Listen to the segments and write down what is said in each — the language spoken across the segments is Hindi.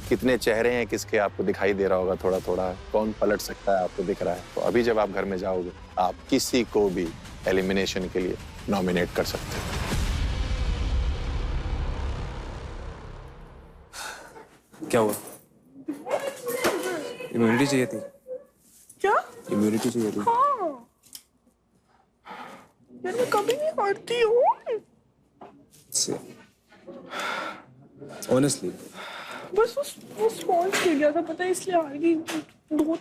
कितने चेहरे हैं किसके आपको दिखाई दे रहा होगा थोड़ा थोड़ा, कौन पलट सकता है आपको दिख रहा है। तो अभी जब आप घर में जाओगे आप किसी को भी एलिमिनेशन के लिए नॉमिनेट कर सकते हो। क्या हुआ? इम्यूनिटी चाहिए थी। क्या? इम्यूनिटी चाहिए थी। हाँ यार मैं कभी नहीं हारती हूँ। ऑनेस्टली बस वो स्पॉन्ज गिर गया था पता है, इसलिए हार गई। दो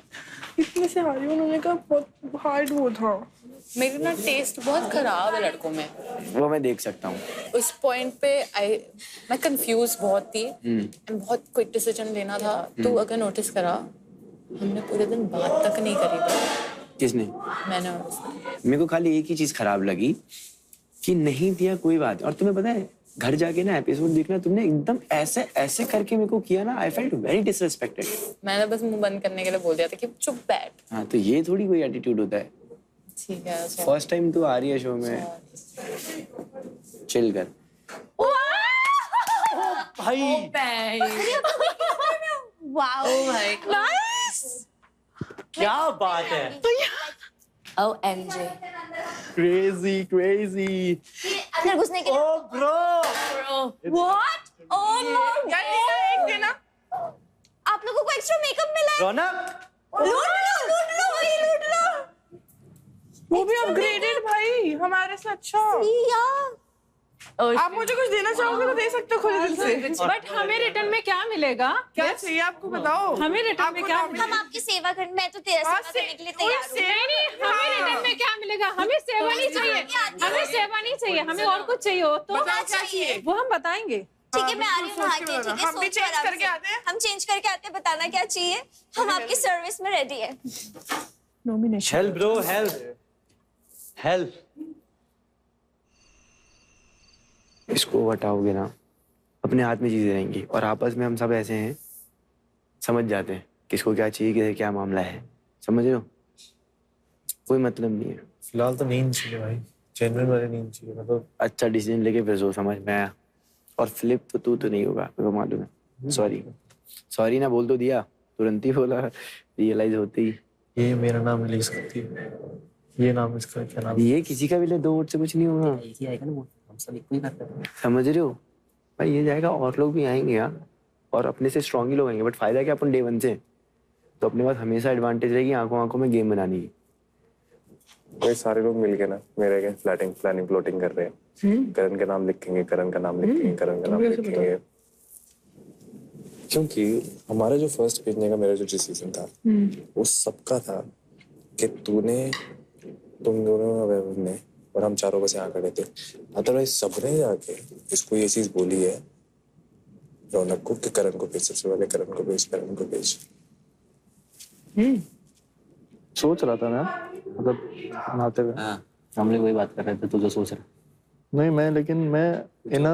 इतने से हारी, उन्होंने कहा बहुत हार्ड वो था। मेरी ना टेस्ट बहुत खराब है लड़कों में। वो मैं देख सकता हूँ। उस पॉइंट पे मैं कंफ्यूज बहुत थी। बहुत क्विक डिसीजन लेना था। तू अगर नोटिस करा, हमने पूरे दिन बात तक नहीं करी थी। किसने? मैंने और उसने। मेरे को खाली एक ही चीज खराब लगी कि नहीं दिया कोई बात। और तुम्हें पता है घर जाके ना एपिसोड देखना, तुमने एकदम ऐसे ऐसे करके मेरे को किया ना, आई फेल्ट वेरी डिसरिस्पेक्टेड। मैंने बस मुंह बंद करने के लिए बोल दिया था कि चुप बैठ। हाँ तो ये थोड़ी कोई एटीट्यूड होता है। ठीक है फर्स्ट टाइम तू आ रही है शो में, चिल कर। भाई वाओ भाई नाइस, क्या बात है। OMG crazy crazy. अंदर घुसने के लिए। ओ ब्रो व्हाट? ओह माय एक देना। आप लोगों को एक्स्ट्रा मेकअप मिला है। रौनक लूट लो वही लूट लो। वो भी अपग्रेडेड भाई, हमारे से अच्छा। या आप मुझे कुछ देना चाहोगे तो दे सकते हो खुले दिल से। बट हमें रिटर्न में क्या मिलेगा? क्या चाहिए आपको बताओ। हमें रिटर्न में क्या मिलेगा? हम आपकी सेवा करने, मैं तो तेरा सेवा करने के लिए तैयार हूँ। नहीं, हमें रिटर्न में क्या मिलेगा? हमें सेवा नहीं चाहिए, हमें सेवा नहीं चाहिए, हमें और कुछ चाहिए हो तो बताओ क्या चाहिए। वो हम बताएंगे। ठीक है मैं आ रही हूँ नहा के। ठीक है हम भी चेंज करके आते हैं। हम चेंज करके आते हैं। बताना क्या चाहिए, हम आपकी सर्विस में रेडी है। Nomination. Help bro help help. इसको हटाओगे ना, अपने हाथ में चीजें रहेंगी और आपस में हम सब ऐसे हैं, समझ जाते हैं किसको क्या चाहिए, किधर क्या मामला है। समझ रहे हो? कोई मतलब नहीं है। फिलहाल तो नींद चाहिए भाई, जेन्युइन वाली नींद चाहिए। मतलब अच्छा डिसीजन लेके फिर सो, समझ में आया। और फ्लिप तो तू तो नहीं होगा, मेरे को मालूम है। सॉरी ना बोल तो दिया, तुरंत ही बोला, रियलाइज होते ही। ये मेरा नाम ले सकती है, ये नाम इसका क्या नाम? ये किसी का भी ले, 2 वोट से कुछ नहीं होगा। ये आएगा ना, वो हम सब एक ही करते हैं। समझ रहे हो भाई? ये जाएगा और लोग भी आएंगे यार, और अपने से स्ट्रांग ही लोग आएंगे। बट फायदा क्या, अपन डे 1 से तो अपने पास हमेशा एडवांटेज रहेगी आंखों आंखों में गेम बनानी की। ये सारे लोग मिलके ना मेरे अगेंस्ट प्लानिंग प्लॉटिंग कर रहे हैं। करण का नाम लिखेंगे, करण का नाम लिखेंगे, करण का नाम लिखेंगे। क्योंकि हमारा जो फर्स्ट भेजने का मेरा जो डिसीजन था वो सबका था कि तुम दोनों ने और हम चारों बस यहाँ खड़े थे। अदरवाइज सबने जाके इसको ये चीज बोली है रौनक को कि करण को भेज, सबसे पहले करण को भेज। सोच रहा था मैं, मतलब नहाते हुए। हाँ हम लोग वही बात कर रहे थे, तू जो सोच रहा। नहीं मैं, लेकिन मैं इन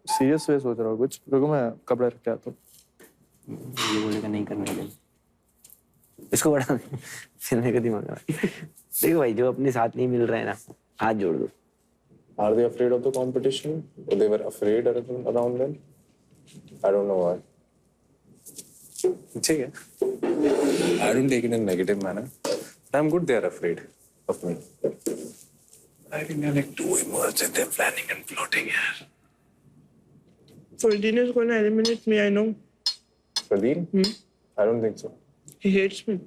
सीरियस वे सोच रहा हूँ कुछ। रुको मैं कपड़े रख के आता हूँ। ये बोलेगा नहीं करने के लिए। इसको बढ़ा फिर मेरे को दिमाग में देखो भाई, जो अपने साथ नहीं मिल रहा है ना, हाथ जोड़ दो। Are they afraid of the competition? Or they were afraid around them? I don't know why. ठीक है। I don't take it in negative manner. I'm good they are afraid of me. I think they're like too immersed in their planning and plotting यार। Ferdinand is going to eliminate me, I know. Ferdinand? I don't think so. He hates me.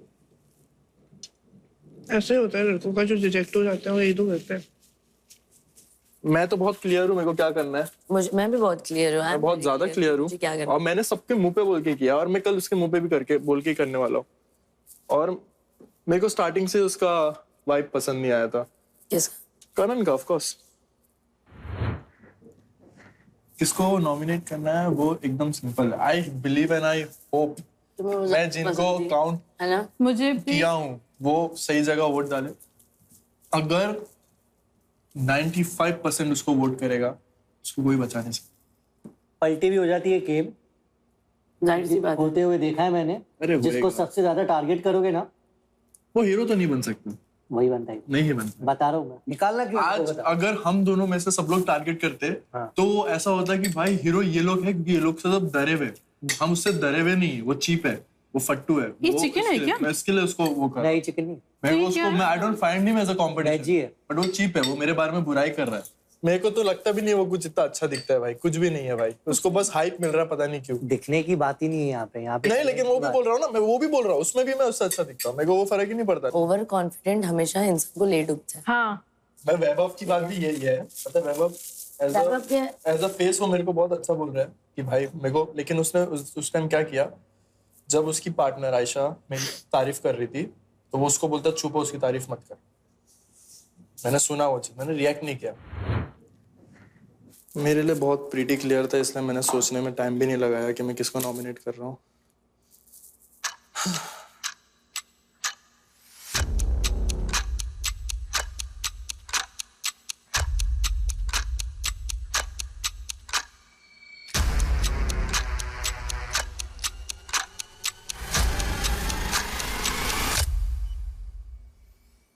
ऐसे होता है लड़कों का, जो रिजेक्ट हो जाते हैं वो यही तो करते हैं। मैं तो बहुत क्लियर हूँ मेरे को क्या करना है। मैं भी बहुत क्लियर हूँ। मैं बहुत ज्यादा क्लियर हूँ और मैंने सबके मुंह पे बोल के किया और मैं कल उसके मुंह पे भी करके बोल के करने वाला हूँ। और मेरे को स्टार्टिंग से उसका वाइब पसंद नहीं आया था। करण का ऑफ कोर्स। किसको नॉमिनेट करना है वो एकदम सिंपल है। I believe and I hope मैं जिनको काउंट है ना, मुझे किया हूँ वो सही जगह वोट डाले। अगर 95% उसको वोट करेगा, उसको कोई बचा नहीं सकता। पलटी भी हो जाती है गेम, जाहिर सी बात है। होते हुए देखा है मैंने। अरे जिसको सबसे ज्यादा टारगेट करोगे ना, वो हीरो तो नहीं बन सकता। वही बनता है। नहीं बनता। बता रहा हूँ मैं, निकालना क्यों? आज अगर हम दोनों में से सब लोग टारगेट करते हाँ। तो ऐसा होता है कि भाई हीरो ये लोग हैं क्योंकि ये लोग से सब डरे हुए। हम उससे डरे हुए नहीं, वो चीप है, वो फट्टू है। ये वो chicken है इसलिए- क्या? मैं इसके लिए उसको वो कर नहीं चिकन नहीं, मैं ये उसको क्या मैं I don't find him as a wage competition, ही है। बट वो चीप है, वो मेरे बारे में बुराई कर रहा है। मेरे को तो लगता भी नहीं है वो कुछ इतना अच्छा दिखता है भाई, कुछ भी नहीं है भाई, उसको बस हाइप मिल रहा है, पता नहीं क्यों। दिखने की बात ही नहीं है यहाँ पे नहीं, लेकिन वो भी बोल रहा हूँ ना, मैं वो भी बोल रहा हूँ, उसमें भी मैं उससे अच्छा दिखता हूँ, मेरे को वो फर्क ही नहीं पड़ता। ओवर कॉन्फिडेंट हमेशा इंसान को ले डूबता है। हाँ मैं वैभव की बात भी यही है, मतलब वैभव वैभव क्या है? एज अ फेस वो मेरे को बहुत अच्छा बोल रहा है कि भाई मेरे को, लेकिन उसने उस टाइम क्या किया, जब उसकी पार्टनर आयशा मेरी तारीफ कर रही थी तो वो उसको बोलता चुप हो, उसकी तारीफ मत कर। मैंने सुना वो चीज, मैंने रिएक्ट नहीं किया। मेरे लिए बहुत प्रीटी क्लियर था, इसलिए मैंने सोचने में टाइम भी नहीं लगाया कि मैं किसको नॉमिनेट कर रहा हूँ।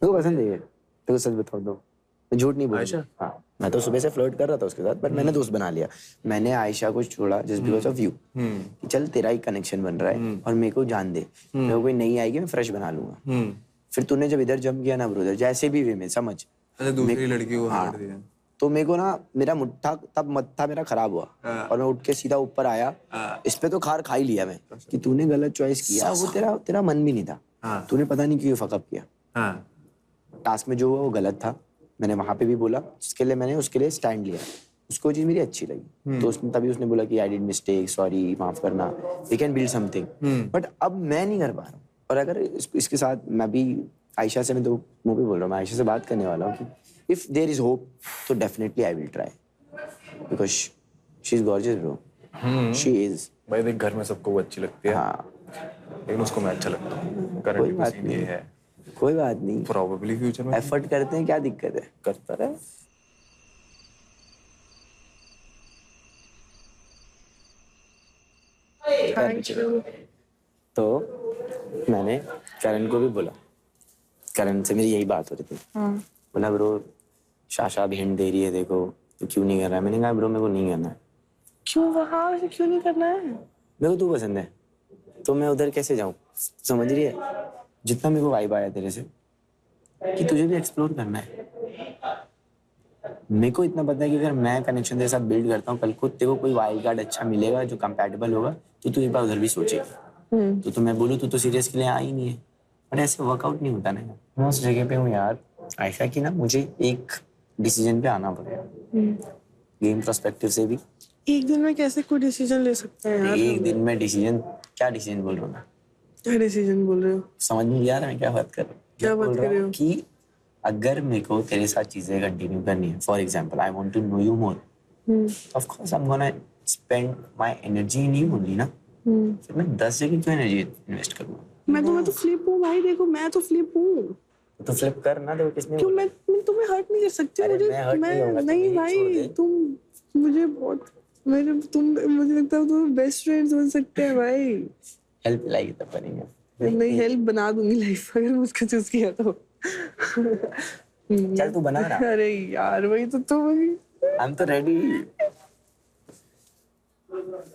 मेरे को पसंद है ये, तेरे को सच बताओ तो मैं झूठ नहीं बोल आयशा? हाँ, मैं तो सुबह से फ्लर्ट कर रहा था उसके साथ, बट मैंने दोस्त बना लिया। मैंने आयशा को छोड़ा जस्ट बिकॉज ऑफ यू, कि चल तेरा ही कनेक्शन बन रहा है और मेरे को जान दे, मेरे को कोई नहीं आएगी, मैं फ्रेश बना लूंगा। फिर तूने जब इधर जंप किया ना ब्रदर, जैसे भी वे में समझ, अच्छा दूसरी लड़की को हाँ, हार दिया। तो मेरे को ना मेरा मुट्ठा तब मत्था मेरा खराब हुआ और मैं उठ के सीधा ऊपर आया। इस पे तो खार खा ही लिया मैं कि तूने गलत चॉइस किया, वो तेरा मन भी नहीं था, तूने पता नहीं क्यों फकअप किया। टास्क में जो हुआ वो गलत था, मैंने वहां पे भी बोला, जिसके लिए मैंने उसके लिए स्टैंड लिया, उसको चीज मेरी अच्छी लगी, तो उसने तभी उसने बोला कि आई डिड मिस्टेक, सॉरी, माफ करना, we can build something. But अब मैं नहीं कर पा रहा हूँ, और अगर इसके साथ मैं भी आयशा से, मैं तो मुंह पे बोल रहा हूँ, मैं आयशा से बात करने वाला हूँ कि इफ देयर इज होप तो definitely I will try, because she is gorgeous bro, she is. भाई देख, घर में सबको वो अच्छी लगती है, हाँ, लेकिन उसको मैं अच्छा लगता हूँ। कोई करंट बात ये नहीं, है, कोई बात नहीं, प्रोबेबली फ्यूचर में एफर्ट करते हैं, क्या दिक्कत है, करता रहे। तो मैंने करण को भी बोला, करण से मेरी यही बात हो रही थी, बोला ब्रो शाशा भी हिंट दे रही है, देखो तो क्यों नहीं कर रहा है। मैंने कहा ब्रो मेरे को नहीं करना है। क्यों, वहाँ से क्यों नहीं करना है? मेरे को तू पसंद है, तो मैं उधर कैसे जाऊँ, समझ रही है? जितना मेरे को वाइब आया तेरे से कि तुझे भी एक्सप्लोर करना है, मेरे को इतना पता है कि अगर मैं कनेक्शन तेरे साथ बिल्ड करता हूँ, कल को तेरे को कोई वाइल्ड कार्ड अच्छा मिलेगा जो कंपैटिबल होगा, तो तू एक बार उधर भी सोचेगी। तो मैं बोलूँ तो सीरियस के लिए आ ही नहीं है, बट ऐसे वर्कआउट नहीं होता ना। मैं उस जगह पे हूँ यार आयशा की ना, मुझे एक डिसीजन पे आना पड़ेगा, गेम पर्सपेक्टिव से भी। एक दिन में कैसे कोई डिसीजन ले सकते हैं यार? एक दिन में डिसीजन, क्या डिसीजन बोल रहा हूँ मैं? क्या डिसीजन बोल रहे हो? समझ में नहीं आ रहा मैं क्या बात कर रहा हूँ? क्या बात बोल कर रहा रहे हूँ हो? कि अगर मेरे को तेरे साथ चीजें कंटिन्यू करनी है, for example I want to know you more, of course I am gonna spend my energy in you only ना। फिर मैं 10 जगह क्यों एनर्जी इन्वेस्ट करूँगा? मैं तो फ्लिप हूँ भाई, देखो मैं तो फ्लिप हूँ। तो फ्लिप कर ना, तो किसने क्यों? बोला? मैं तुम्हें हर्ट नहीं कर सकती। अरे मुझे मैं hurt नहीं होऊंगा, तुम नहीं यही छोड़ भाई, दे। तुम मुझे बहुत मुझे लगता है तुम बेस्ट फ्रेंड्स बन सकते हैं भाई। हेल्प लाएगी तब करेंगे। नहीं, हेल्प बना दूंगी लाइफ, अगर मुझको चूज किया तो। चल तू बना ना। अरे यार वही तो तुम आई एम तो ready.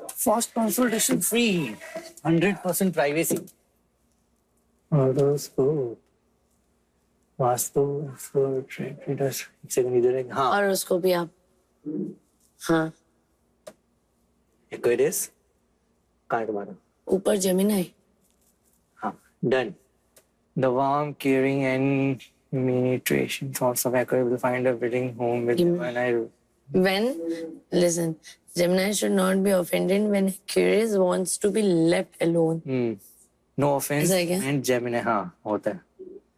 First consultation free, 100% privacy. Vastu traders, एक सेकंड इधर है। हाँ, और उसको भी आप, हाँ एक्वेरियस कहाँ है तुम्हारा? ऊपर जेमिनी। हाँ, done. The warm, caring and miniaturation thoughts of Aquarius will find a fitting home with Gemini. When, listen, Gemini should not be offended when Aquarius wants to be left alone. No offense. ऐसा है क्या? And Gemini, हाँ होता है।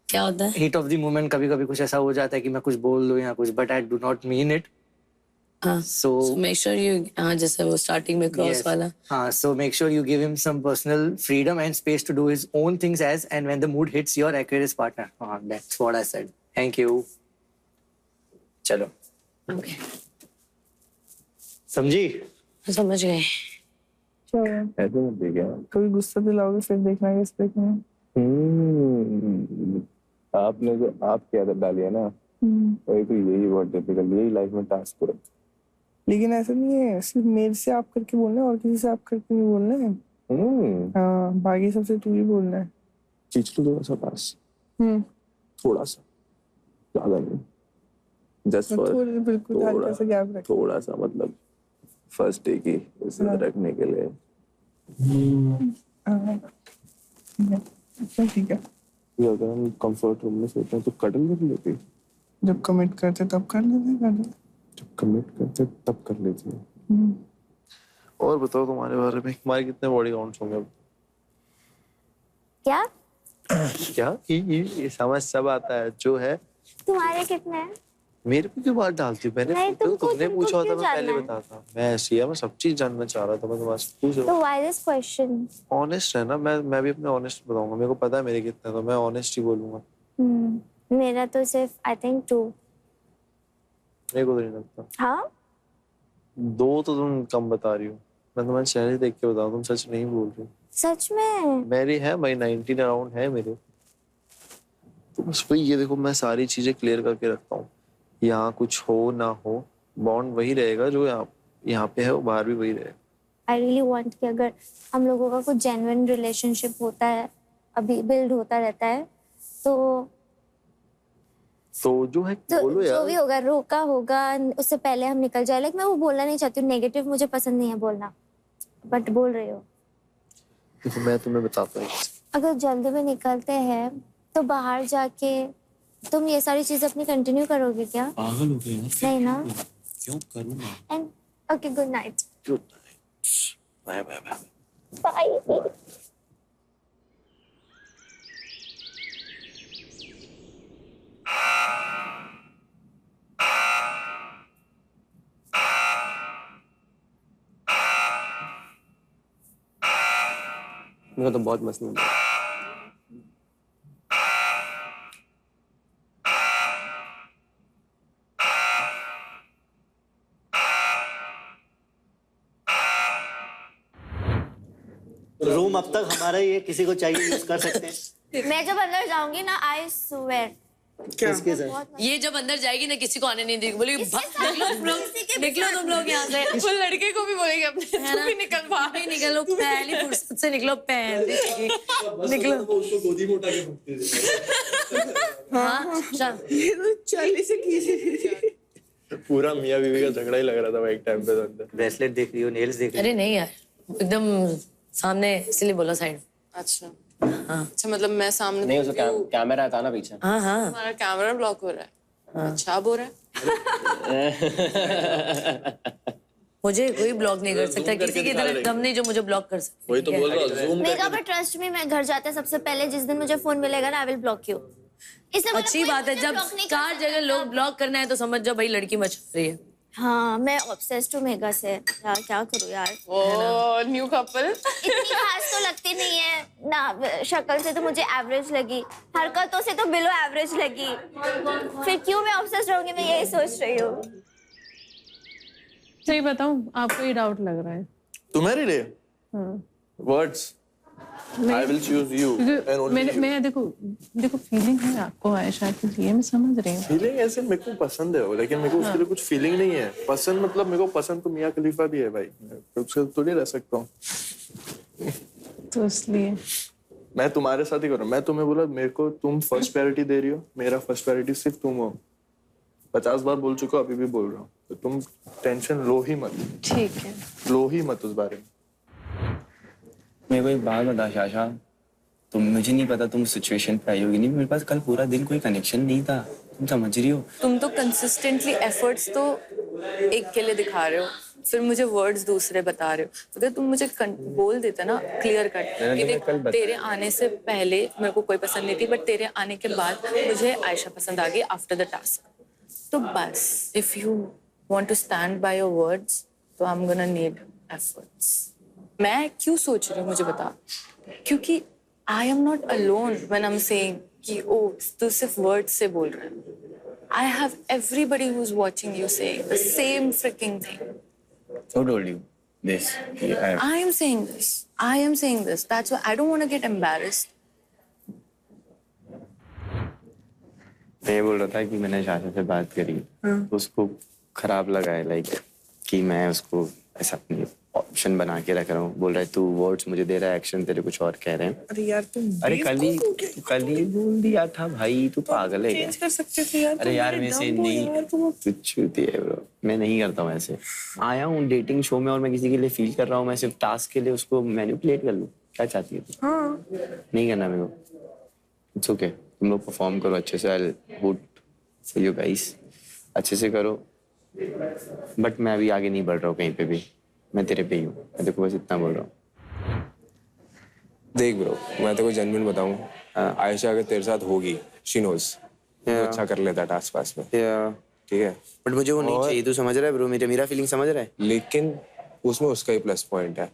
क्या होता है? Heat of the moment, कभी-कभी कुछ ऐसा हो जाता है कि मैं कुछ बोल दूं या कुछ, but I do not mean it. हाँ, So make sure you, हाँ जैसे वो starting में cross yes. वाला। हाँ, so make sure you give him some personal freedom and space to do his own things as and when the mood hits your Aquarius partner. हाँ, that's what I said. Thank you. चलो, Okay, समझी? समझ गए। ऐसे मत देख यार। कभी गुस्सा दिलाओगे फिर देखना किस पे में। आपने जो आपकी आदत डाली है ना, वही तो, यही बहुत डिफिकल्ट, यही लाइफ में टास्क पूरा। लेकिन ऐसा नहीं है, सिर्फ मेरे से आप करके बोलना है और किसी से आप करके नहीं बोलना है। हाँ, बाकी सबसे तू ही बोलना है। खींच लो थोड़ा सा पास, थोड़ा सा, ज्यादा नहीं, जस्ट फॉर बिल्कुल हल्का सा गैप रख, थोड़ा सा, मतलब फर्स्ट डे की इसे रखने के लिए। ठीक है। ये अगर हम कंफर्ट रूम में सोते हैं तो कडल कर लेते, जब कमिट करते तब कर लेते, जब कमिट करते तब कर लेते हैं। और बताओ तुम्हारे बारे में, तुम्हारे कितने बॉडी काउंट्स होंगे अब? क्या क्या ये समझ सब आता है जो है। तुम्हारे कितने हैं? मेरे पे क्यों बात डालती हो? मैंने नहीं, तुमने पूछा होता मैं पहले जानना है? बताता। मैं ऐसी है, मैं सब चीज जानना चाह रहा था, मैं तुम्हारे से पूछ रहा तो हूँ। why this question? ऑनेस्ट है ना, मैं भी अपने ऑनेस्ट बताऊंगा। मेरे को पता है मेरे कितने, तो मैं ऑनेस्ट ही बोलूंगा। मेरा तो सिर्फ I think 2। मेरे को तो नहीं लगता। हाँ? 2 तो तुम कम बता रही हो। मैं तुम्हारे चेहरे देख के बताऊं, तुम सच नहीं बोल रही। सच में? मेरी है भाई, 19 अराउंड है मेरे। तो बस वही, ये देखो मैं सारी चीजें क्लियर करके रखता हूँ। यहाँ कुछ हो ना हो, बॉन्ड वही रहेगा जो यहाँ पे है, वो बाहर भी वही रहेगा। I really want कि अगर हम लोगों का कुछ जेन्युइन रिलेशनशिप होता है, अभी बिल्ड होता रहता है, तो जो है बोलो यार। जो भी होगा, रोका होगा, उससे पहले हम निकल जाए। लाइक मैं वो बोलना नहीं चाहती हूँ, नेगेटिव मुझे पसंद नहीं है बोलना, बट बोल रही हो। देखो मैं तुम्हें बताता हूँ, अगर जल्दी में निकलते हैं तो बाहर जाके तुम ये सारी चीजें अपनी कंटिन्यू करोगे क्या? पागल हो गए यार। नहीं ना? क्यों करूँगा? And okay, good night. Good night, bye bye bye. Bye. मेरा तो बहुत मस्त नहीं है। रूम अब तक हमारा ही है, किसी को चाहिए यूज कर सकते हैं। मैं जब अंदर जाऊंगी ना, आई स्वेयर, किसके साथ? ये जब अंदर जाएगी ना, किसी को आने नहीं देगी, बोलेगी निकलो तुम लोग यहाँ से। वो लड़के को भी बोलेंगे अपने, तुम भी निकल बाहर भी निकलो, पहली फुर्सत से निकलो, पहन निकलो। उसको गोदी में उठा के भगते थे। हाँ चाली से की पूरा मियां बीवी का झगड़ा ही लग रहा था भाई एक टाइम पे। तो अंदर ब्रेसलेट देख रही हो, नेल्स देख रही हो? अरे नहीं यार, एकदम सामने, इसलिए बोला साइड। अच्छा अच्छा, मतलब मैं सामने नहीं, उसका कैमरा था ना पीछे। हाँ हाँ, हमारा कैमरा ब्लॉक हो रहा है। अच्छा, अब हो रहा है। मुझे कोई ब्लॉक नहीं कर सकता, किसी की तरह दम नहीं जो मुझे ब्लॉक कर सके। वही तो बोल रहा हूँ, जूम मेगा पर ट्रस्ट में, मैं घर जाते सबसे पहले जिस दिन मुझे फोन मिलेगा ना, आई विल ब्लॉक यू। अच्छी बात है, जब 4 जगह लोग ब्लॉक करना है तो समझ जाओ भाई लड़की मच रही है। हाँ, मैं ऑब्सेस्ड हूँ मेगा से यार, क्या करूँ यार। ओह, न्यू कपल। इतनी खास तो लगती नहीं है ना, शक्ल से तो मुझे एवरेज लगी, हरकतों से तो बिलो एवरेज लगी, फिर क्यों मैं ऑब्सेस्ड रहूंगी, मैं यही सोच रही हूँ। सही बताऊं, आपको ये डाउट लग रहा है? तुम्हारे लिए words, I will choose you and only you. मैं देखो फीलिंग है आपको आयशा के लिए, मैं समझ रही हूँ। फीलिंग ऐसे मेरे को पसंद है वो, लेकिन मेरे को उसके लिए कुछ फीलिंग नहीं है। पसंद मतलब मेरे को पसंद तो मियां खलीफा भी है भाई, मैं उसके थोड़ी रह सकता हूँ। तो इसलिए मैं तुम्हारे साथ ही कर रहा हूँ। मैं तुम्हें बोला मेरे को तुम फर्स्ट प्रायोरिटी दे रही हो, मेरा फर्स्ट प्रायोरिटी सिर्फ तुम हो। 50 बार बोल चुका, अभी भी बोल रहा हूँ, तो तुम टेंशन लो ही मत। ठीक है, लो ही मत उस बारे में। मेरे को एक बात बता शाशा, तुम, मुझे नहीं पता तुम सिचुएशन पे आई होगी नहीं, मेरे पास कल पूरा दिन कोई कनेक्शन नहीं था, तुम समझ रही हो। तुम तो कंसिस्टेंटली एफर्ट्स तो एक के लिए दिखा रहे हो, फिर मुझे वर्ड्स दूसरे बता रहे हो। अगर तुम मुझे बोल देते ना क्लियर कट कि देख, तेरे आने से पहले मेरे को कोई पसंद नहीं थी, बट तेरे आने के बाद मुझे आयशा पसंद आ गई आफ्टर द टास्क, तो बस if you want to stand by your words, तो I am gonna need efforts. मैं क्यों सोच रही हूँ मुझे बता, क्योंकि I am not alone when I am saying कि ओ तू सिर्फ वर्ड्स से बोल रहा है। I have everybody who is watching you saying the same freaking thing. Who told you this? I am saying this. I am saying this. That's why I don't want to get embarrassed. मैं ये बोल रहा था कि मैंने शाशा से बात करी, तो उसको खराब लगा है, लाइक कि मैं उसको ऐसा अपनी ऑप्शन बना के रख रहा हूँ। बोल रहा है तू वर्ड्स मुझे दे रहा है, एक्शन तेरे कुछ और कह रहे हैं। अरे यार तुम अरे कल ही बोल दिया था भाई, तू पागल है क्या? चेंज कर सकते थे यार। अरे यार वैसे नहीं, कुछ होती है ब्रो, मैं नहीं करता हूँ ऐसे। आया हूँ डेटिंग शो में और मैं किसी के लिए फील कर रहा हूँ, मैं सिर्फ टास्क के लिए उसको मैनिपुलेट कर लूँ? क्या चाहती है तू? हाँ नहीं करना मेरे को। इट्स ओके, तुम लोग परफॉर्म करो अच्छे से, I will would for you guys, अच्छे से करो। बट मैं अभी आगे नहीं बढ़ रहा हूँ कहीं पे भी, मैं तेरे पे ही हूँ, मैं तेरे को बस इतना बोल रहा हूँ। देख ब्रो, मैं तेरे को जेन्युइन बताऊं, आयशा अगर तेरे साथ होगी, शी नोज, अच्छा कर लेता टास्क पास में, ठीक है? बट मुझे वो नहीं चाहिए, तू समझ रहा है ब्रो? मेरा फीलिंग समझ रहा है? लेकिन उसमें उसका ही प्लस पॉइंट है।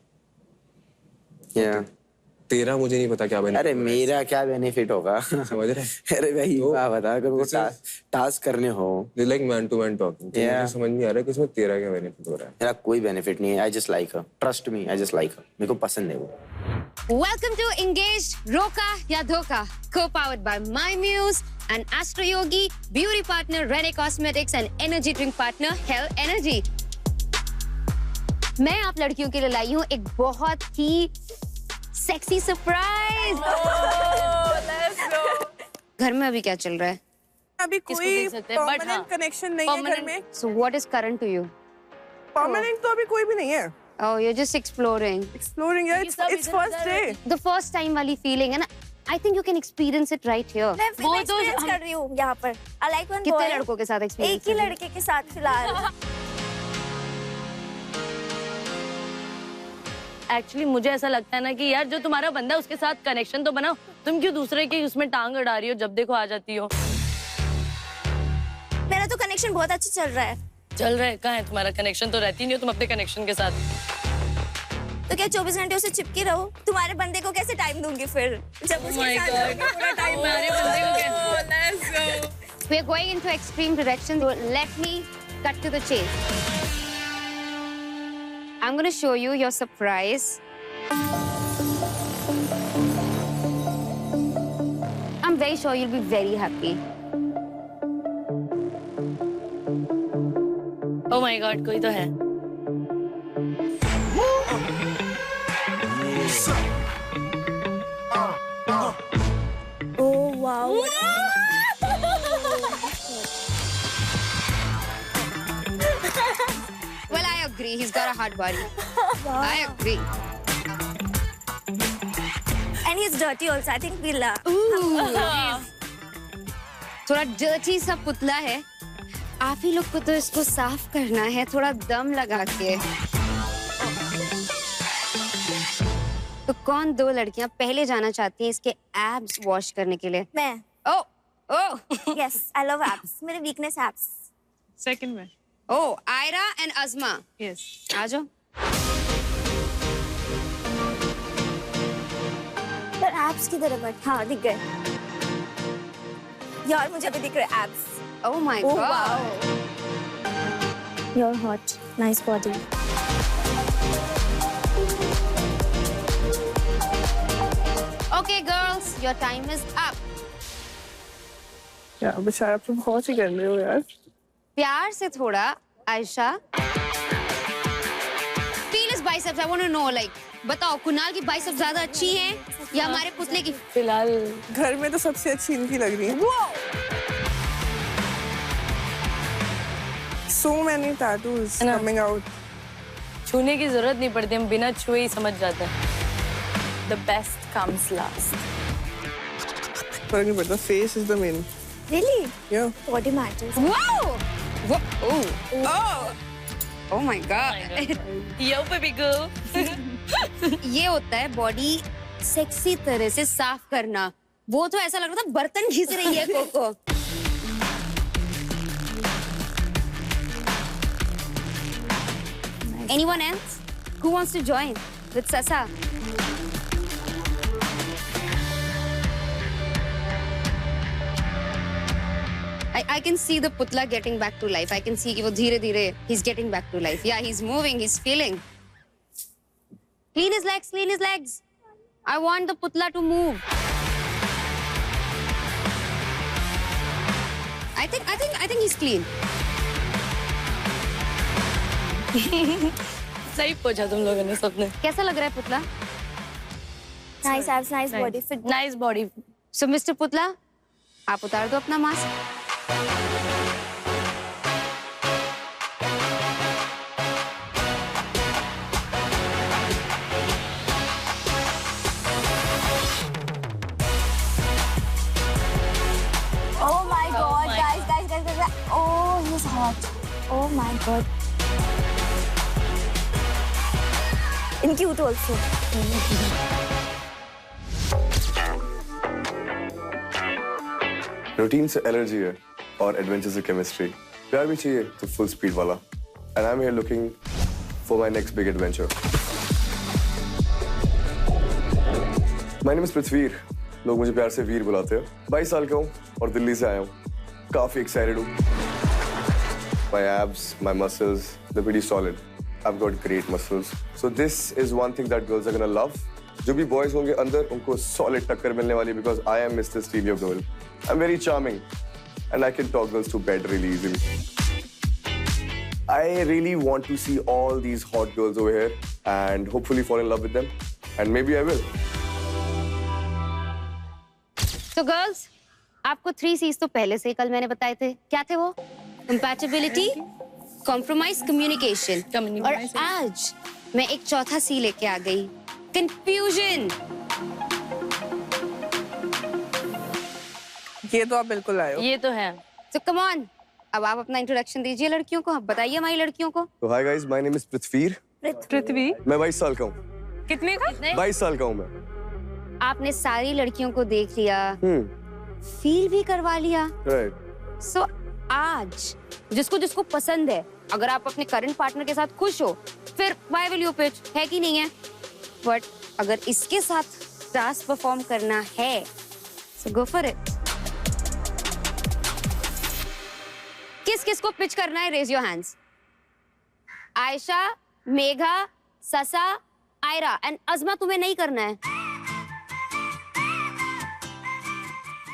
तेरा मुझे नहीं पता क्या बेनिफिट। अरे मेरा क्या बेनिफिट होगा? समझ रहे? अरे भाई वाह, बता अगर वो टास्क करने हो, like man to man talking, मुझे समझ नहीं आ रहा कि इसमें तेरा क्या बेनिफिट हो रहा है। मेरा कोई बेनिफिट नहीं है, I just like her, trust me, I just like her, मेरे को पसंद है वो। Welcome to Engaged, रोका या धोखा, co-powered by My Muse and Astro Yogi, beauty partner Rene Cosmetics and energy drink partner Hell Energy. मैं आप लड़कियों के लिए लाई हूँ एक बहुत ही सेक्सी सरप्राइज। घर में अभी क्या चल रहा है? अभी कोई परमानेंट कनेक्शन नहीं है घर में। So what is current to you? Permanent तो अभी कोई भी नहीं है। Oh, you're just exploring. Exploring, yeah. It's first day. The first time वाली feeling है ना? I think you can experience it right here. मैं experience कर रही हूँ यहाँ पर। I like one boy. कितने लड़कों के साथ experience? एक ही लड़के के साथ फिलहाल। एक्चुअली मुझे ऐसा लगता है ना कि यार जो तुम्हारा बंदा है उसके साथ कनेक्शन तो बनाओ, तुम क्यों दूसरे के उसमें टांग अड़ा रही हो, जब देखो आ जाती हो। मेरा तो कनेक्शन बहुत अच्छा चल रहा है। चल रहा है? कहाँ है तुम्हारा कनेक्शन? तो रहती नहीं हो तुम अपने कनेक्शन के साथ। तो क्या 24 घंटे उसे चिपके रहो? तुम्हारे बंदे को कैसे टाइम दूंगी फिर, जब उसके साथ पूरा टाइम हमारे बंदे को कैसे? We are going into extreme directions. So let me cut to the chase. I'm going to show you your surprise. I'm very sure you'll be very happy. Oh my God, कोई तो है। Oh wow. Well, I agree. He's got a hot body. Wow. I agree. And he's dirty also. I think we'll. थोड़ा डर्टी सा पुतला है, आप ही लोग को तो इसको साफ करना है थोड़ा दम लगा के। तो कौन दो लड़कियां पहले जाना चाहती हैं इसके एब्स वॉश करने के लिए? मैं। ओह ओह Yes, I love abs. मेरी weakness abs. सेकंड में। ओह, आयरा एंड अज़मा। यस। आ जाओ। पर abs किधर है बट? हाँ दिख गए। यार मुझे भी दिख रहे abs. Oh my Oh God. wow. You're hot. Nice body. Okay, girls, your time is up. यार बेचारा तुम बहुत ही कर रहे हो यार। प्यार से थोड़ा, Ayesha. Feel his biceps. I want to know, like, बताओ कुणाल की बाइसेप्स ज्यादा अच्छी हैं या हमारे पुतले की? फिलहाल घर में तो सबसे अच्छी इनकी लग रही है। So many tattoos coming out. छूने की जरूरत नहीं पड़ती, हम बिना छुए ही समझ जाते हैं। The best comes last. फर्क नहीं पड़ता, face is the main. Really? Yeah. Body matters. Wow! Oh! Oh my God! Yo baby girl. ये होता है बॉडी सेक्सी तरह से साफ करना। वो तो ऐसा लग रहा था बर्तन घिस रही है cocoa. Anyone else who wants to join with Sasa? I can see the putla getting back to life. I can see कि वो धीरे-धीरे he's getting back to life. Yeah, he's moving, he's feeling. Clean his legs, clean his legs. I want the putla to move. I think he's clean. सही पूछा तुम लोगों ने सबने। कैसा लग रहा है पुतला? Nice abs, nice body, fit, nice body. So mister पुतला, आप उतार दो अपना mask. Oh my God, guys. Oh, he's hot. Oh my God. And cute also. Routine से एनर्जी है और एडवेंचर से केमिस्ट्री। प्यार भी चाहिए तो फुल स्पीड वाला। And I am here looking for my next big adventure. My name is Prithvir, लोग मुझे प्यार से वीर बुलाते हैं। 22 साल का हूँ और दिल्ली से आया हूँ। काफी एक्साइटेड हूँ। My abs, my muscles, they're pretty solid. I've got great muscles. So this is one thing that girls are gonna love. जो भी boys होंगे अंदर उनको solid टक्कर मिलने वाली because I am Mr. Stereo Girl. I'm very charming and I can talk girls to bed really easily. I really want to see all these hot girls over here and hopefully fall in love with them. And maybe I will. So girls, आपको 3 C's तो पहले से ही कल मैंने बताए थे। क्या थे वो? Compatibility, compromise, communication. और आज मैं एक चौथा C लेके आ गई, confusion. ये तो आप बिल्कुल आए हो। ये तो है। So come on, अब आप अपना इंट्रोडक्शन दीजिए लड़कियों को, बताइए हमारी लड़कियों को। So hi guys, my name is पृथ्वीर। पृथ्वी। मैं 22 साल का हूँ। कितने का? 22 साल का हूँ मैं। आपने सारी लड़कियों को देख लिया, फील भी करवा लिया। Right. So आज जिसको जिसको पसंद है, अगर आप अपने करंट पार्टनर के साथ खुश हो, फिर why will you pitch? है कि नहीं है? बट अगर इसके साथ टास्क परफॉर्म करना है, so go for it. किस किस को पिच करना है? Raise your hands. Ayesha, Megha, ससा, आयरा एंड अज़मा, तुम्हें नहीं करना है।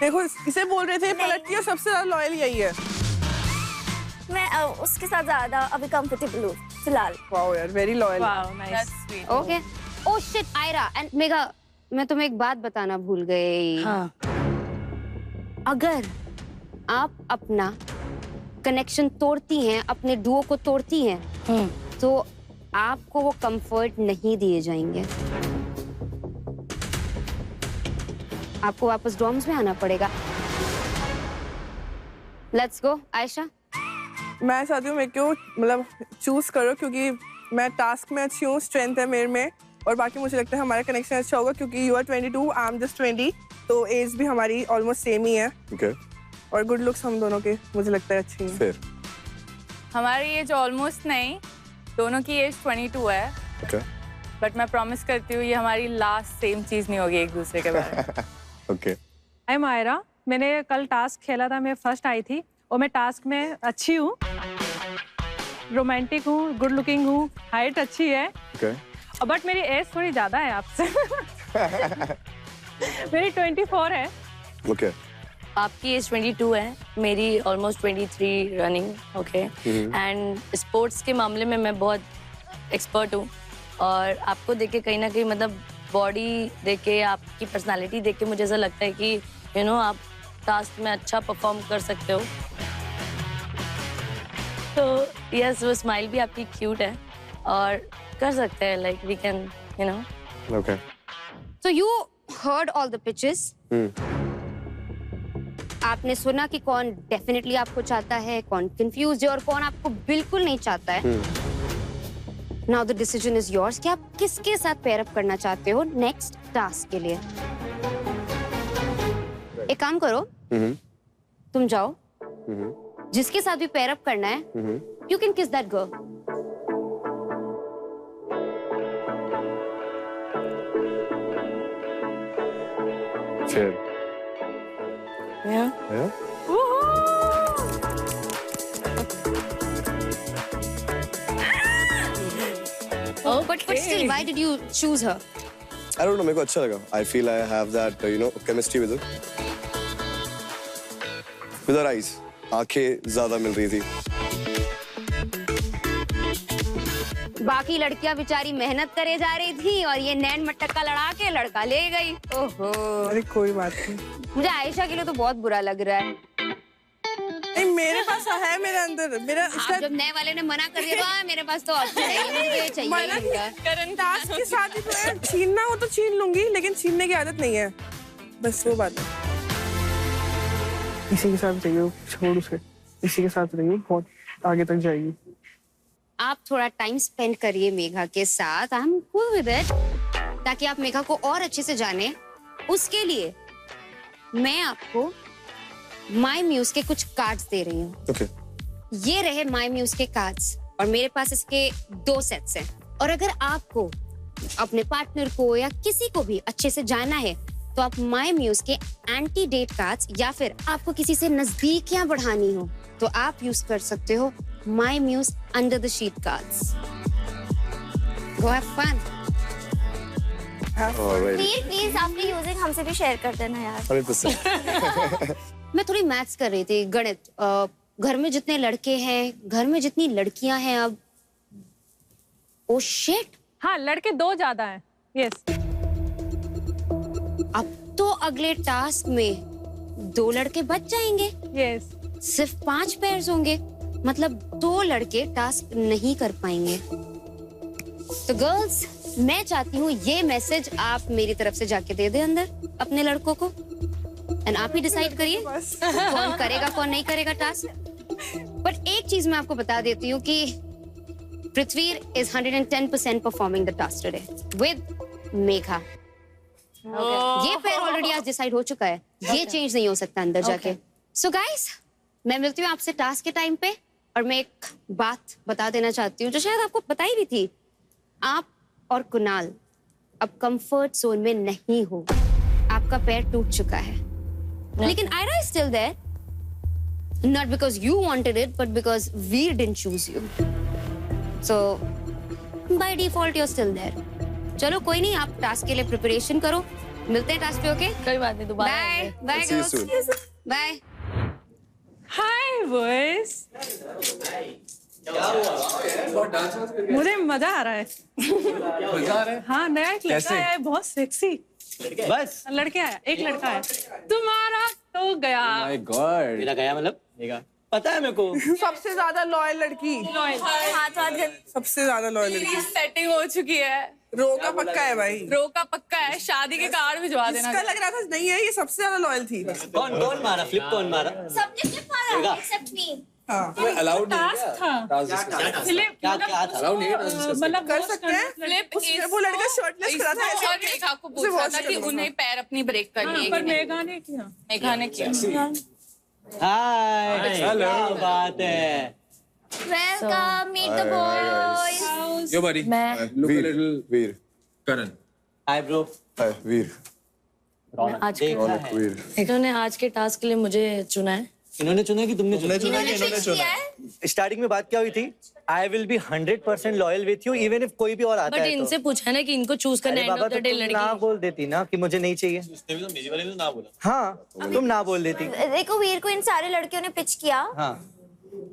देखो इसे बोल रहे थे पलट और सबसे ज्यादा लॉयल यही है। मैं उसके साथ ज्यादा अभी कंफर्टेबल हूँ फिलहाल। वाओ यार, very loyal. Wow, nice. Okay. Oh shit Ayra and Megha, मैं तुम्हें एक बात बताना भूल गई। हाँ। अगर आप अपना कनेक्शन तोड़ती हैं, अपने डुओ को तोड़ती हैं, तो आपको वो कंफर्ट नहीं दिए जाएंगे। आपको वापस डॉर्म्स में आना पड़ेगा। Let's go Ayesha. मैं चाहती हूँ मैं क्यों मतलब चूज करो, क्योंकि मैं टास्क में अच्छी हूँ, स्ट्रेंथ है मेरे में, और बाकी मुझे लगता है हमारा कनेक्शन अच्छा होगा क्योंकि you are 22, I am just 20, तो एज भी हमारी ऑलमोस्ट सेम ही है। Okay. और गुड लुक्स हम दोनों के मुझे लगता है अच्छी है। Fair. हमारी एज ऑलमोस्ट नहीं, दोनों की एज 22 है। Okay. बट मैं प्रॉमिस करती हूँ ये हमारी लास्ट सेम चीज नहीं होगी एक दूसरे के बारे में। Okay. I am Ayra. मैंने कल टास्क खेला था, मैं फर्स्ट आई थी और मैं टास्क में अच्छी हूँ, रोमांटिक हूँ, गुड लुकिंग हूँ, हाइट अच्छी है। Okay. बट मेरी एज थोड़ी ज्यादा है आपसे। मेरी 24 है। Okay. आपकी एज 22 है, मेरी almost 23 running. Okay. And sports के मामले में मैं बहुत एक्सपर्ट हूँ, और आपको देख के कहीं ना कहीं मतलब बॉडी देख के, आपकी पर्सनालिटी देख के मुझे ऐसा लगता है कि यू नो आप टास्क में अच्छा परफॉर्म कर सकते हो। तो यस, वो स्माइल भी आपकी क्यूट है और कर सकते हैं, like we can you know. Okay. So you heard all the pitches. आपने सुना कि कौन डेफिनेटली आपको चाहता है, कौन कंफ्यूज है और कौन आपको बिल्कुल नहीं चाहता है। Now the decision is yours कि आप किसके साथ पेयर अप करना चाहते हो नेक्स्ट टास्क के लिए। एक काम करो, तुम जाओ, जिसके साथ भी पेयर अप करना है, you can kiss that girl. Fair. Yeah. Yeah. But still, why did you choose her? I don't know, मेरे को अच्छा लगा. I feel I have that, you know, chemistry with her. With her eyes, आंखें ज़्यादा मिल रही थी. बाकी लड़कियां बेचारी मेहनत करे जा रही थी और ये नैन मटक्का लड़ा के लड़का ले गई। ओहो। अरे कोई बात नहीं। मुझे आयशा के लिए तो बहुत बुरा लग रहा है। नहीं मेरे पास है, मेरे अंदर मेरा जब नए वाले ने मना कर दिया तो मेरे पास तो ऑप्शन है, मुझे चाहिए। करंट टास्क के साथ ही तो है, छीनना हो तो छीन लूंगी, लेकिन छीनने की आदत नहीं है, बस वो बात है। इसी के साथ चाहिए, छोड़ उसे, इसी के साथ रहिए, बहुत आगे तक जाएगी। आप थोड़ा टाइम स्पेंड करिए मेघा के साथ, I am cool with it, ताकि आप मेघा को और अच्छे से जाने। उसके लिए मैं आपको माई म्यूज के कुछ कार्ड्स दे रही हूँ। Okay. ये रहे माई म्यूज के कार्ड्स और मेरे पास इसके 2 सेट्स हैं। और अगर आपको अपने पार्टनर को या किसी को भी अच्छे से जानना है तो आप माई म्यूज के एंटी डेट कार्ड्स, या फिर आपको किसी से नजदीकियां बढ़ानी हो तो आप यूज कर सकते हो my muse under the sheet cards. Go have fun. Please आपने यूजिंग हमसे भी शेयर कर देना यार। 100%। मैं थोड़ी मैथ्स कर रही थी, गणित। घर में जितने लड़के हैं, घर में जितनी लड़कियां हैं, अब ओ शिट, हाँ लड़के 2 ज्यादा हैं। यस। अब तो अगले टास्क में 2 लड़के बच जाएंगे। यस। सिर्फ 5 पेयर्स होंगे, मतलब 2 लड़के टास्क नहीं कर पाएंगे। तो गर्ल्स, मैं चाहती हूँ ये मैसेज आप मेरी तरफ से जाके दे दे अंदर अपने लड़कों को, एंड आप ही डिसाइड करिए कौन करेगा कौन नहीं करेगा टास्क। बट एक चीज मैं आपको बता देती हूँ कि Prithvir is 110% performing the task today with Megha. ये पेयर ऑलरेडी आज डिसाइड हो चुका है, ये चेंज नहीं हो सकता अंदर जाके। सो गाइस, मैं मिलती हूँ आपसे टास्क के टाइम पे, और मैं एक बात बता देना चाहती हूँ जो शायद आपको बताई भी थी। आप और कुणाल अब कंफर्ट जोन में नहीं हो, आपका पैर टूट चुका है। लेकिन Ayra is still there, not because you wanted it but because we didn't choose you, so by default you are still there. चलो कोई नहीं, आप टास्क के लिए प्रिपरेशन करो, मिलते हैं टास्क पे। ओके, कोई बात नहीं, दोबारा बाय बाय गर्ल्स, बाय। हाय बॉयज, मुझे मजा आ रहा है। हाँ, नया एक लड़का है, बहुत सेक्सी। बस लड़के आया, एक लड़का है, तुम्हारा तो गया। माय गॉड, मेरा गया मतलब पता है मेरे को। सबसे ज्यादा लॉयल लड़की, सबसे ज्यादा लॉयल लड़की। सेटिंग हो चुकी है, रो का पक्का है भाई, रो का पक्का है, शादी के कार्ड भिजवा देना। इसका लग रहा था नहीं है, ये सबसे ज्यादा लॉयल थी। कौन मारा फ्लिप, कौन मारा? सबने फ्लिप मारा एक्सेप्ट मी। अलाउड टास्क था, क्या था? मतलब कर सकते हैं। फ्लिप वो लड़का शर्टलेस करा था ऐसे, और मेघा को पूछा था कि उन्हें पैर अपनी ब्रेक करनी है, पर मेघा ने किया। मेघा ने किया। हाय, हेलो, क्या बात है? Welcome, meet the boys. Yo, buddy. Look a little Veer, Karan. Hi bro. Hi Veer, आज के रौनक वीर। इन्होंने आज के टास्क के लिए मुझे चुना है। इन्होंने चुना कि तुमने चुना? इन्होंने फिक्स किया है। स्टार्टिंग में बात क्या हुई थी? I will be 100% loyal with you even if कोई भी और आता बट है। इनसे पूछा है ना कि इनको चूज करना, एंड ऑफ द डे लड़की ना बोल देती ना कि मुझे नहीं चाहिए। उसने भी तो मेरी वाले ने ना बोला। हाँ, तुम ना बोल देती। देखो, वीर को इन सारे लड़कियों ने पिच किया हाँ,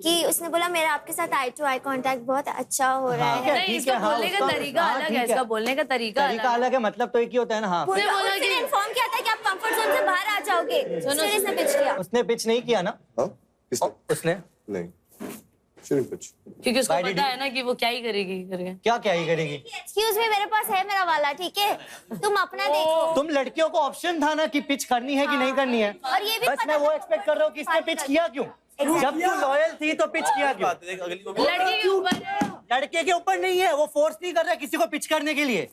कि उसने बोला मेरा आपके साथ आई टू आई कांटेक्ट बहुत अच्छा हो रहा है। नहीं, इसका बोलने का तरीका अलग है, इसका बोलने का तरीका अलग है, मतलब तो एक ही होता है ना। हाँ, उसने इन्फॉर्म किया था कि आप कंफर्ट जोन से बाहर आ जाओगे, फिर इसने पिच किया। उसने पिच नहीं किया ना? उसने नहीं, shouldn't pitch. क्योंकि उसको पता है ना कि वो क्या ही करेगी करके। क्या ही करेगी? एक्सक्यूज मी, मेरे पास है मेरा वाला, ठीक है, तुम अपना देखो। तुम लड़कियों को ऑप्शन था ना कि पिच करनी है कि नहीं करनी है। और ये भी बस मैं वो एक्सपेक्ट कर रहा हूँ कि इसने पिच किया क्यों? जब तू लॉयल थी तो पिच किया क्यों? लड़की के ऊपर, लड़के के ऊपर नहीं है, वो फोर्स नहीं कर रहा किसी को पिच करने के लिए।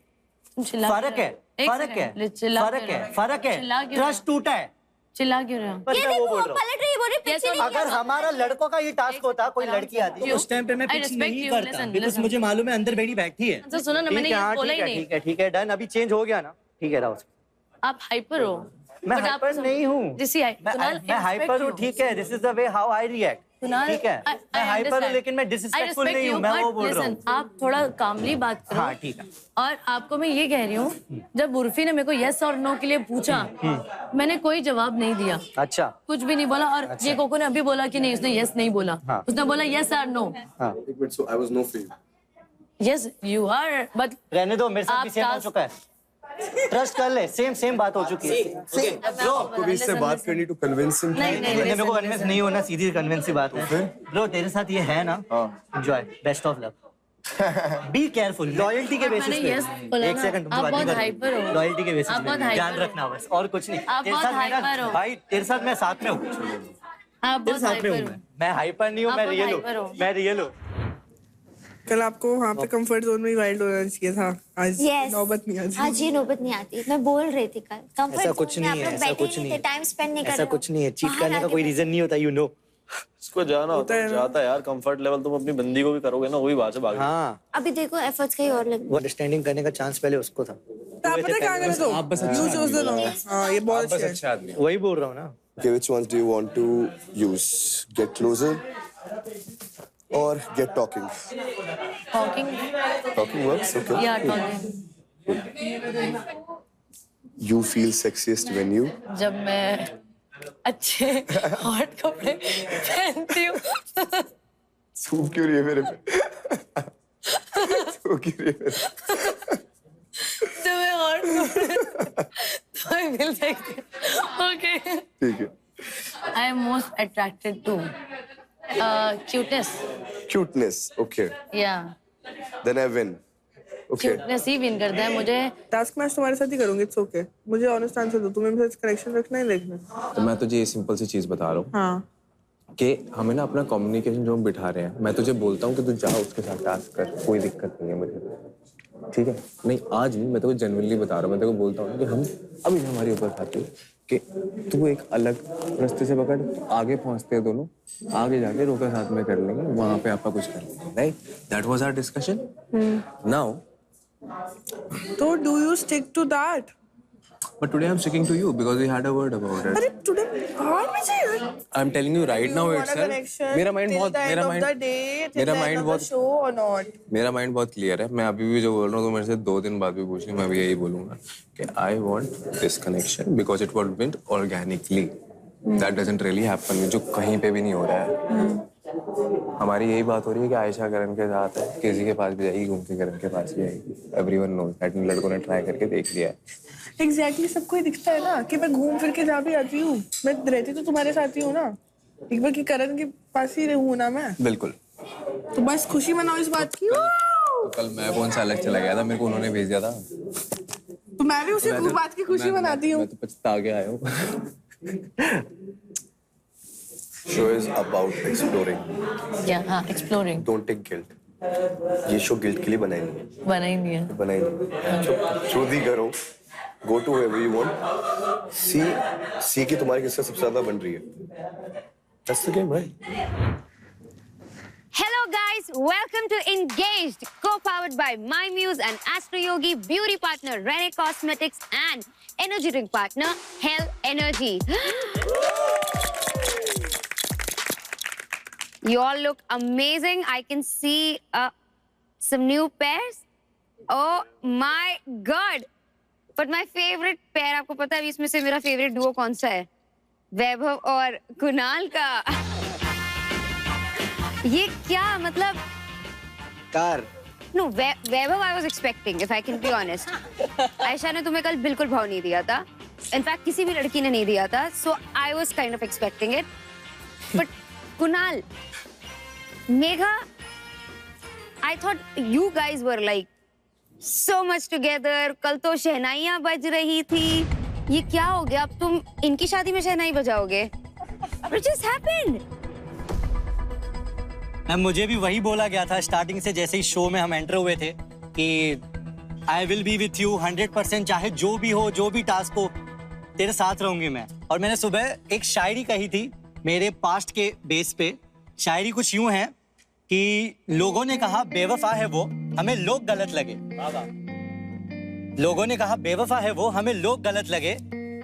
फर्क है, फर्क है। ट्रस्ट टूटा है। चिल्ला क्यों रहे हो? ये देखो, पलट रही, बोल रही पिच नहीं किया। अगर हमारा लड़कों का ये टास्क होता, कोई लड़की आती उस टाइम पे मैं पिच नहीं करता, बिकॉज़ मुझे मालूम है अंदर बेटी बैठी है। तो सुनो ना, मैंने ये बोला ही नहीं। ठीक है, डन। अभी चेंज हो गया ना? ठीक है, राउस। आप हाइपर हो। मैं हाइपर नहीं हूँ। मैं हाइपर हूँ, ठीक है। This is the way how I react. ठीक है, मैं हाइपर हूँ लेकिन मैं डिसरिस्पेक्टफुल नहीं हूँ, मैं वो बोल रहा हूँ। आप थोड़ा कामली बात करो। हाँ, ठीक है। और आपको मैं ये कह रही हूँ, जब उर्फी ने मेरे को यस और नो के लिए पूछा, मैंने कोई जवाब नहीं दिया। अच्छा, कुछ भी नहीं बोला। और ये कोको ने अभी बोला कि नहीं, उसने यस नहीं बोला। उसने बोला यस और नो। एक मिनट, so I was no for you. Yes, you are, but रहने दो, मेरे साथ भी सेम हो चुका है। ट्रस्ट कर ले, सेम बात हो चुकी है। ब्रो कभी इससे बात करनी टू कन्विंस हिम। नहीं मेरे को कन्विंस नहीं होना, सीधी कन्विंस की बात है। ब्रो तेरे साथ ये है ना, enjoy, best of luck. Be careful, loyalty के बेसिस पे। एक सेकंड, आप बहुत हाइपर हो। लॉयल्टी के बेसिस पे ध्यान रखना बस, और कुछ नहीं। तेरे साथ मेरा भाई, तेरे साथ मैं साथ में हूँ, तेरे साथ में हूँ मैं हाइपर नहीं हूँ, मैं रियल हूँ। कल आपको वहाँ पे कंफर्ट जोन में ही वाइल्ड होना चाहिए था, आज नौबत नहीं आती। आज ये नौबत नहीं आती, मैं बोल रही थी कल कंफर्ट ऐसा कुछ नहीं है, ऐसा कुछ नहीं है, टाइम स्पेंड नहीं कर रहे ऐसा कुछ नहीं है, चीट करने का कोई रीजन नहीं होता, यू नो। इसको जाना होता है, जाता है यार। कंफर्ट लेवल तुम अपनी बंदी को भी करोगे ना, वही बात है बाकी। हाँ अभी देखो एफर्ट्स कहीं और लगे। वो अंडरस्टैंडिंग करने का चांस पहले उसको था। आप पता क्या करे तो, यू चूज द नो। हाँ ये बहुत अच्छा है, वही बोल रहा हूँ ना। Okay, which ones do you want to use? Get closer or get talking? Talking. Talking works, okay. Yeah, talking. You feel sexiest when you? जब मैं अच्छे हॉट कपड़े पहनती हूँ। सूप क्यों रही है मेरे पे? सूप क्यों रही है मेरे पे? जब मैं हॉट कपड़े तो I feel sexy. Okay. ठीक है। I am most attracted to cuteness. Cuteness, okay. Yeah. Then I win. Okay. Cuteness he win करता है मुझे। टास्क मैच तुम्हारे साथ ही करूंगी, इट्स ओके। मुझे ऑनेस्ट आंसर दो, तुम्हें मेरे साथ कनेक्शन रखना ही रखना। तो मैं तुझे ये सिंपल सी चीज बता रहा हूँ कि हमें ना अपना कम्युनिकेशन जो हम बिठा रहे हैं, मैं तुझे बोलता हूँ कि तू जा उसके साथ टास्क कर, कोई दिक्कत नहीं है मुझे, ठीक है? नहीं आज नहीं, मैं तेरे को जेन्युइनली बता रहा हूँ, मैं तेरे को बोलता हूँ कि हम अभी हमारी ऊपर खाती है कि तू एक अलग रास्ते से पकड़, आगे पहुंचते हैं दोनों, आगे जाके रोका साथ में कर लेंगे, वहां पे आपका कुछ कर लेंगे, right? That was our discussion. Now तो do you stick to that? But today I'm sticking to you because we had a word about it. अरे today हाँ मुझे I'm telling you right now itself. मेरा माइंड बहुत क्लियर है। मैं अभी भी जो बोल रहा हूँ तो मेरे से 2 दिन बाद भी पूछ मैं भी यही बोलूँगा कि I want this connection because it was built organically. That doesn't really happen, जो कहीं पे भी नहीं हो रहा है। हमारी यही बात हो रही है कि आयशा करण के साथ है, किसी के पास भी जाएगी, घूम के करण के पास भी आएगी। Everyone knows that, लड़कों ने ट्राई करके देख लिया है। एग्जैक्टली सबको ही दिखता है ना कि मैं घूम फिर के जा भी आती हूँ, मैं रहती तो तुम्हारे साथ ही हूँ ना, एक बार की करण के पास ही रहूँ ना मैं। बिल्कुल। तो बस खुशी मनाओ इस बात की। तो कल मैं कौन सा अलग चला गया था, मेरे को उन्होंने भेज दिया था, तो मैं भी उसी बात की खुशी मनाती हूँ। मैं तो पछता के आया हूँ। Show is about exploring. Yeah, हाँ, exploring. Don't take guilt. ये शो गिल्ट के लिए बनाई नहीं है। बनाई नहीं है। बनाई नहीं। जो भी करो, go to wherever you want. See कि तुम्हारी किससे सबसे ज्यादा बन रही है। That's the game, right? Hello guys, welcome to Engaged, co-powered by My Muse and Astro Yogi, beauty partner Rene Cosmetics and energy drink partner Hell Energy. You all look amazing. I can see some new pairs. Oh my god! But my favorite pair, आपको पता है इसमें से मेरा favorite duo कौन सा है? वैभव और कुणाल का। ये क्या मतलब? Car. No, Vaibhav I was expecting, if I can be honest. Ayesha ने तुम्हें कल बिल्कुल भाव नहीं दिया था. In fact, किसी भी लड़की ने नहीं दिया था. So I was kind of expecting it. But Kunal, Megha, I thought you guys were like so much together. कल तो शहनाइयाँ बज रही थी. ये क्या हो गया? अब तुम इनकी शादी में शहनाई बजाओगे? What just happened? मैम मुझे भी वही बोला गया था स्टार्टिंग से, जैसे ही शो में हम एंटर हुए थे कि I will be with you 100%, चाहे जो भी हो, जो भी टास्क हो, तेरे साथ रहूंगी मैं। और मैंने सुबह एक शायरी कही थी मेरे पास्ट के बेस पे। शायरी कुछ यूं है कि लोगों ने कहा बेवफा है वो, हमें लोग गलत लगे। लोगों ने कहा बेवफा है वो, हमें लोग गलत लगे,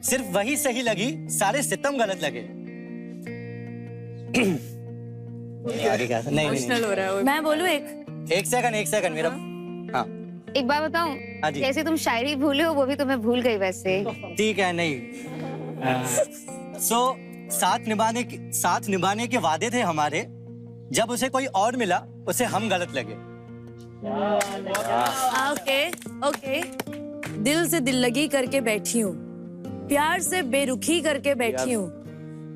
सिर्फ वही सही लगी, सारे सितम गलत लगे। नहीं। मैं बोलूं एक सेकंड मेरा। हाँ एक बात बताऊं, जैसे तुम शायरी भूले हो वो भी तुम्हें भूल गई वैसे। ठीक है, नहीं साथ निभाने के वादे थे हमारे, जब उसे कोई और मिला उसे हम गलत लगे। ओके ओके, दिल से दिल लगी करके बैठी हूँ, प्यार से बेरुखी करके बैठी हूँ,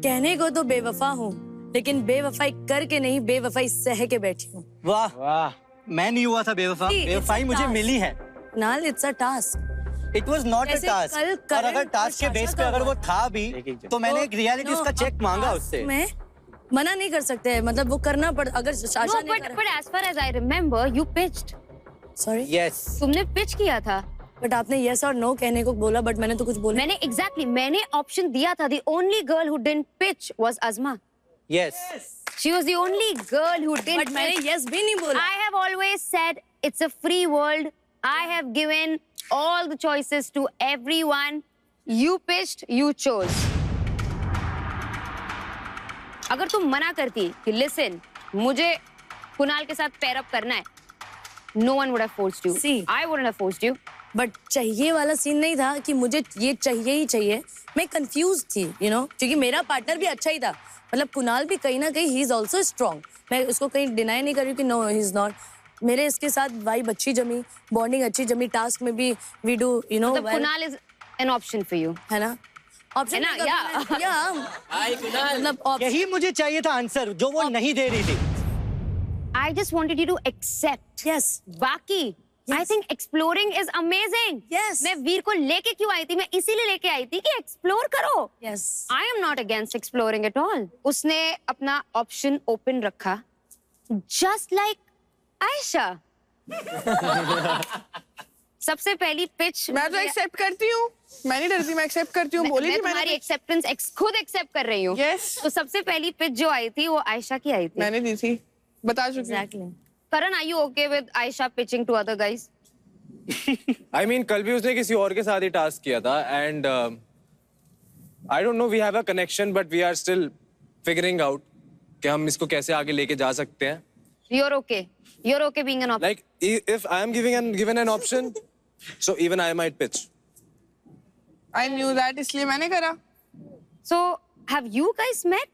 कहने को तो बेवफा हूँ, लेकिन बेवफाई करके नहीं, बेवफाई सह के बैठी हूँ। वाह वाह, मैं नहीं हुआ था बेवफा, बेवफाई मुझे मिली है। Kunal, it's a task. It was not a task, और अगर टास्क के बेस पे अगर वो था भी तो मैंने एक रियलिटी उसका चेक मांगा उससे। मैं मना नहीं कर सकते, मतलब वो करना पड़, अगर साशा ने करा। But as far as I remember, you pitched. Sorry? Yes. तुमने पिच किया था। बट आपने यस और नो कहने को बोला, बट मैंने तो कुछ बोला। मैंने exactly, मैंने ऑप्शन दिया था। The only girl who didn't pitch was Azma. Yes. She was the only girl who didn't. But मैंने yes भी नहीं बोला। I have always said it's a free world. I have given all the choices to everyone. You pitched, you chose. अगर तुम मना करती कि listen, मुझे कुणाल के साथ pair up करना है, no one would have forced you. See, I wouldn't have forced you. But चाहिए वाला सीन नहीं था कि मुझे ये चाहिए ही चाहिए। मैं कंफ्यूज थी, you know, क्योंकि मेरा पार्टनर भी अच्छा ही था। मतलब कुणाल भी कहीं ना कहीं he is also strong. मैं उसको कहीं डिनाई नहीं कर रही हूँ कि no he is not. मेरे इसके साथ वाइब अच्छी जमी, बॉन्डिंग अच्छी जमी, टास्क में भी we do, you know. मतलब Kunal is an option for you. है ना? ऑप्शन है ना? मतलब यही मुझे चाहिए था आंसर, जो वो नहीं दे रही थी। I just wanted you to accept. Yes. बाकी I think exploring is amazing. Yes. मैं वीर को लेके क्यों आई थी? मैं इसीलिए लेके आई थी कि explore करो. Yes. I am not against exploring at all. उसने अपना option open रखा, just like Aisha. सबसे पहली pitch. मैं तो accept करती हूँ. मैं नहीं डरती, मैं accept करती हूँ. बोली थी मैंने. तुम्हारी acceptance खुद accept कर रही हूँ. Yes. तो सबसे पहली pitch जो आई थी वो आयशा की आई थी. मैंने दी थी. बता चुकी हूँ. Exactly. Karan, are you okay with Aisha pitching to other guys? I mean, कल भी उसने किसी और के साथ ही टास्क किया था and I don't know, we have a connection but we are still figuring out कि हम इसको कैसे आगे लेके जा सकते हैं. You're okay. You're okay being an option. Like if I am given an option, so even I might pitch. I knew that, इसलिए मैंने करा. So have you guys met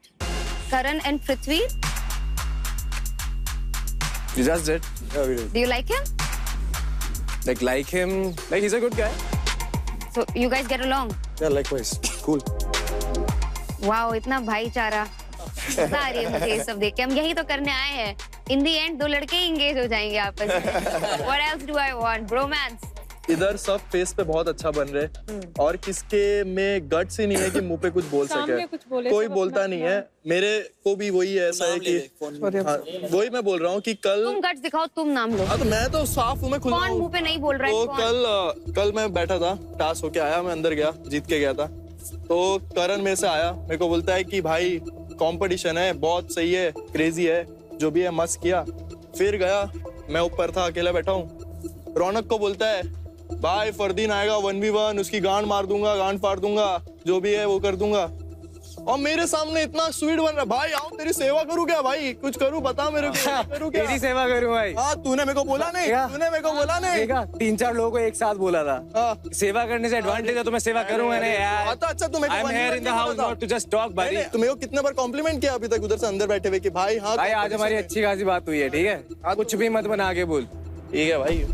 Karan and Prithvi? You just did. Yeah, we did. Do you like him? Like him, like he's a good guy. So you guys get along? Yeah, likewise. Cool. Wow, इतना भाईचारा. मजा आ रही है मुझे ये सब देख के. हम यही तो करने आए हैं. In the end, दो लड़के ही engage हो जाएंगे आपस में. What else do I want? Bromance. इधर सब फेस पे बहुत अच्छा बन रहे और किसके में गट्स ही नहीं है कि मुंह पे कुछ बोल सके. कोई बोलता नहीं है. मेरे को भी वही है, ऐसा है कि वही मैं बोल रहा हूँ कि कल तुम गट्स दिखाओ, तुम नाम लो. तो मैं तो साफ हूँ, मैं खुद कौन मुंह पे नहीं बोल रहा है? तो कल मैं बैठा था, टास्क होके आया, मैं अंदर गया, जीत के गया था. तो करण मेरे से आया, मेरे को बोलता है कि भाई कंपटीशन है, बहुत सही है, क्रेजी है, जो भी है मस्त किया. फिर गया, मैं ऊपर था, अकेला बैठा हूँ. रौनक को बोलता है भाई फरदीन आएगा 1v1, उसकी गांड मार दूंगा, गांड फाड़ दूंगा, जो भी है वो कर दूंगा. और मेरे सामने इतना स्वीट बन रहा. भाई आऊं तेरी सेवा करूं क्या भाई? कुछ करूं, बता मेरे को. करूं क्या? तेरी सेवा करूं भाई? हाँ, तूने मेरे को बोला नहीं. तूने मेरे को बोला नहीं. देखा, 3-4 लोगों को एक साथ बोला था. सेवा करने से एडवांटेज है तो मैं सेवा करूंगा नहीं यार. अच्छा तुम I'm here in the house not to just talk buddy. तुम्हें को कितने बार कॉम्प्लीमेंट किया अभी तक उधर से अंदर बैठे हुए कि भाई हाँ भाई आज हमारी अच्छी खासी बात हुई है, ठीक है? कुछ भी मत बना के बोल. ठीक है भाई.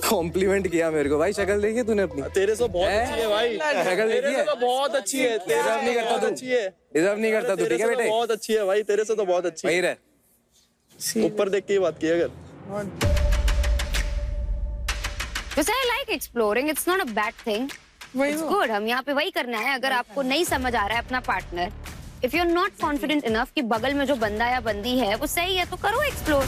कॉम्प्लीमेंट किया मेरे को भाई. शक्ल देखी तूने अपनी? तेरे से बहुत अच्छी है भाई. शक्ल देखी है? बहुत अच्छी है. डिजर्व नहीं करता तू. डिजर्व नहीं करता तू, ठीक है बेटे? बहुत अच्छी है भाई, तेरे से तो बहुत अच्छी है. ऊपर देख के ही बात की अगर. Because I like exploring. It's not a bad thing. It's good. हम यहाँ पे वही करना है. अगर आपको नहीं समझ आ रहा है अपना partner, if you're not confident enough कि बगल में जो बंदा या बंदी है वो सही है, तो करो एक्सप्लोर.